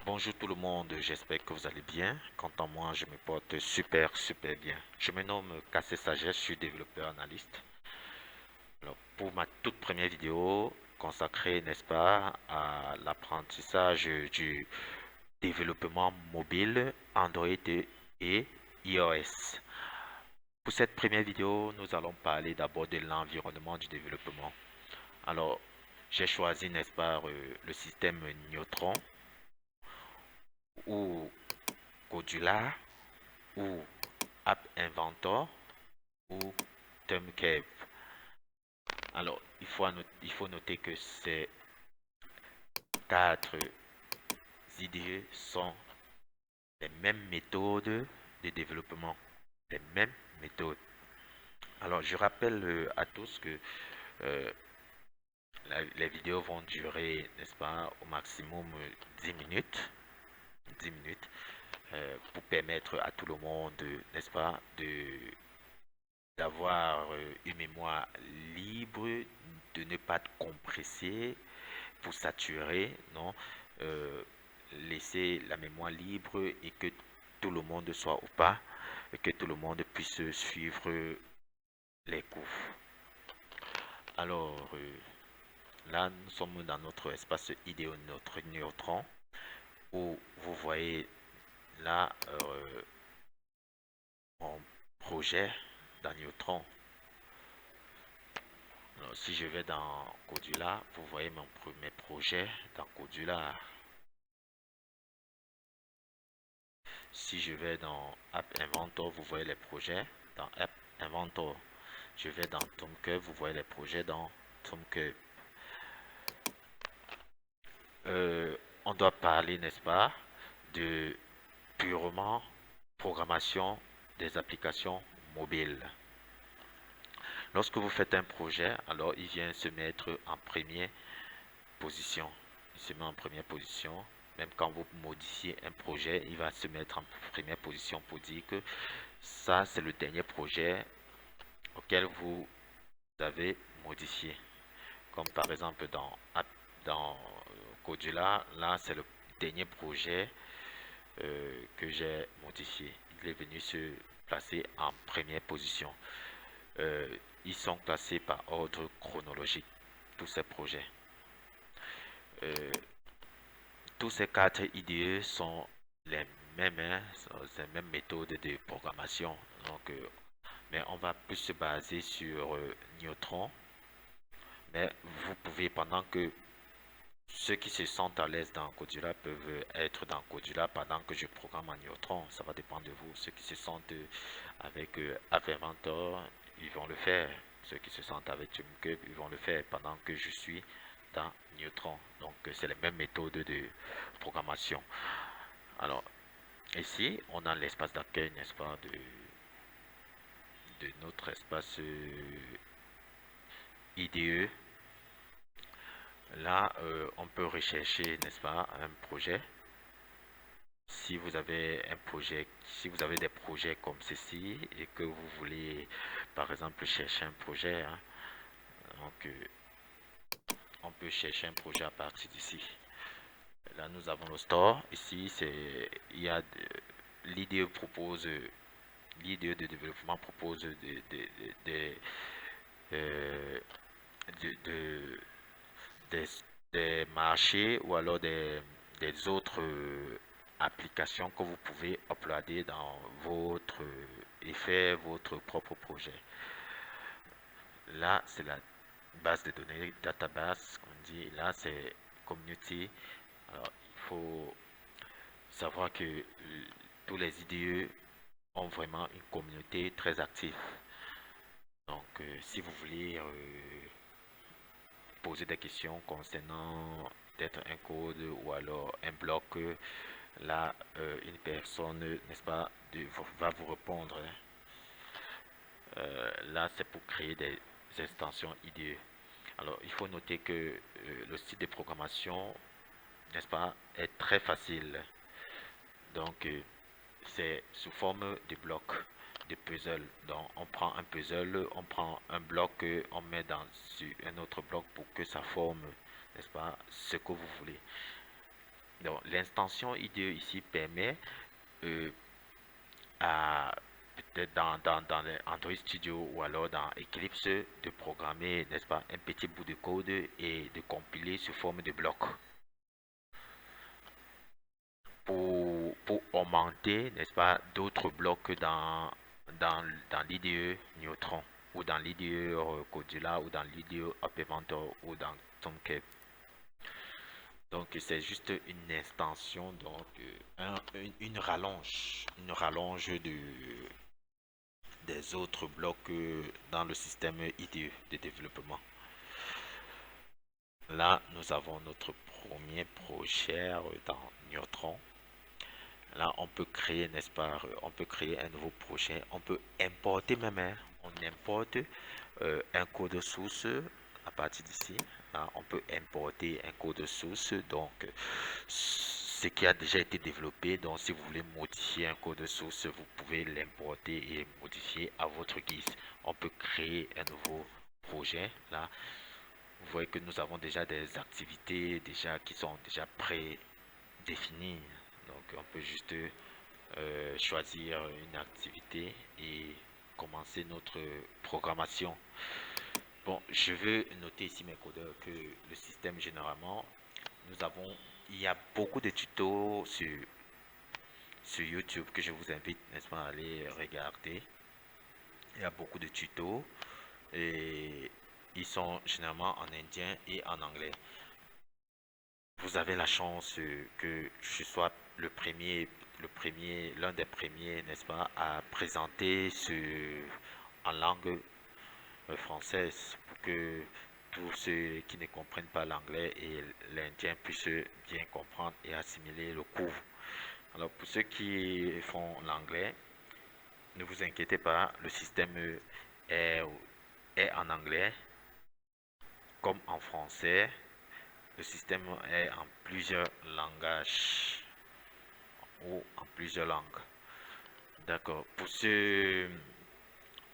Bonjour tout le monde, j'espère que vous allez bien. Quant à moi, je me porte super bien. Je me nomme Cassé Sagesse, je suis développeur analyste. Alors, pour ma toute première vidéo consacrée, n'est-ce pas, à l'apprentissage du développement mobile Android et iOS. Pour cette première vidéo, nous allons parler d'abord de l'environnement du développement. Alors, j'ai choisi, n'est-ce pas, le système Neutron ou Codula ou App Inventor ou Tomcave. Alors, il faut noter que ces quatre idées sont les mêmes méthodes de développement. Les mêmes méthodes. Alors, je rappelle à tous que euh, les vidéos vont durer, n'est-ce pas, au maximum 10 minutes. 10 minutes pour permettre à tout le monde, n'est-ce pas, d'avoir une mémoire libre, de ne pas compresser pour saturer, non, Euh, laisser la mémoire libre et que tout le monde soit ou pas, et que tout le monde puisse suivre les cours. Alors, là, nous sommes dans notre espace idéo, notre neutron, où vous voyez là mon projet dans Neutron. Alors, si je vais dans Codula, vous voyez mes projets dans Codula. Si je vais dans App Inventor, vous voyez les projets dans App Inventor. Je vais dans Tomcube, vous voyez les projets dans Tomcube. On doit parler, n'est-ce pas, de purement programmation des applications mobiles. Lorsque vous faites un projet, alors il vient se mettre en première position. Il se met en première position. Même quand vous modifiez un projet, il va se mettre en première position pour dire que ça, c'est le dernier projet auquel vous avez modifié. Comme par exemple dans Codula, là, c'est le dernier projet que j'ai modifié. Il est venu se placer en première position. Ils sont classés par ordre chronologique, tous ces projets. Euh, tous ces quatre IDE sont les mêmes, hein, sont les mêmes méthodes de programmation. Donc, mais on va plus se baser sur Neutron. Mais vous pouvez, pendant que ceux qui se sentent à l'aise dans Codula peuvent être dans Codula pendant que je programme en Neutron. Ça va dépendre de vous. Ceux qui se sentent avec App Inventor, ils vont le faire. Ceux qui se sentent avec TuneCube, ils vont le faire pendant que je suis dans Neutron. Donc, c'est les mêmes méthodes de programmation. Alors, ici, on a l'espace d'accueil, n'est-ce pas, de notre espace IDE. Là, on peut rechercher, n'est-ce pas, un projet. Si vous avez un projet, si vous avez des projets comme ceci et que vous voulez, par exemple, chercher un projet, hein, donc on peut chercher un projet à partir d'ici. Là, nous avons le store. Ici, il y a l'idée propose, l'idée de développement propose euh, de- de- des, des marchés ou alors des autres applications que vous pouvez uploader dans votre et faire votre propre projet. Là, c'est la base de données, database, on dit. Là, c'est community. Alors, il faut savoir que tous les IDE ont vraiment une communauté très active. Donc, si vous voulez poser des questions concernant peut-être un code ou alors un bloc, là, une personne, n'est-ce pas, va vous répondre, hein. Là, c'est pour créer des extensions IDE. Alors, il faut noter que le site de programmation, n'est-ce pas, est très facile. Donc, c'est sous forme de blocs, de puzzle. Donc, on prend un puzzle, on prend un bloc, on met sur un autre bloc pour que ça forme, n'est-ce pas, ce que vous voulez. Donc, l'extension IDE ici permet euh, à peut-être dans les Android Studio ou alors dans Eclipse de programmer, n'est-ce pas, un petit bout de code et de compiler sous forme de bloc pour augmenter, n'est-ce pas, d'autres blocs dans l'IDE Neutron ou dans l'IDE Codula ou dans l'IDE App Inventor ou dans Tomcat. Donc c'est juste une extension, donc une rallonge des autres blocs dans le système IDE de développement. Là, nous avons notre premier projet dans Neutron. Là, on peut créer, n'est-ce pas, on peut créer un nouveau projet. On peut importer même, hein. On importe un code source à partir d'ici. Là, on peut importer un code source. Donc, ce qui a déjà été développé. Donc, si vous voulez modifier un code source, vous pouvez l'importer et modifier à votre guise. On peut créer un nouveau projet. Là, vous voyez que nous avons déjà des activités déjà qui sont déjà prédéfinies. Donc, on peut juste choisir une activité et commencer notre programmation. Bon, je veux noter ici, mes codeurs, que le système, généralement, nous avons, il y a beaucoup de tutos sur YouTube que je vous invite, n'est-ce pas, à aller regarder. Il y a beaucoup de tutos et ils sont généralement en indien et en anglais. Vous avez la chance que je sois l'un des premiers, n'est-ce pas, à présenter en langue française pour que tous ceux qui ne comprennent pas l'anglais et l'indien puissent bien comprendre et assimiler le cours. Alors pour ceux qui font l'anglais, ne vous inquiétez pas, le système est, est en anglais comme en français. Le système est en plusieurs langages ou en plusieurs langues. D'accord. Pour ce,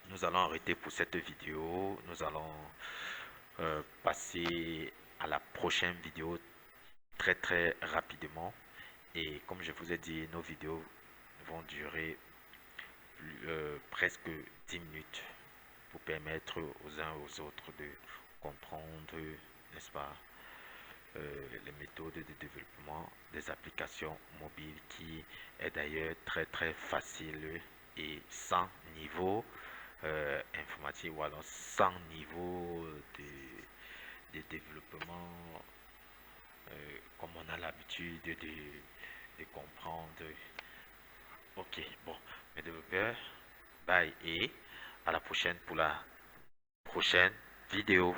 nous allons arrêter pour cette vidéo. Nous allons passer à la prochaine vidéo très très rapidement. Et comme je vous ai dit, nos vidéos vont durer presque 10 minutes pour permettre aux uns aux autres de comprendre, n'est-ce pas, les méthodes de développement des applications mobiles qui est d'ailleurs très très facile et sans niveau informatique ou alors sans niveau de développement comme on a l'habitude de comprendre. Ok, bon, mes développeurs, bye et à la prochaine pour la prochaine vidéo.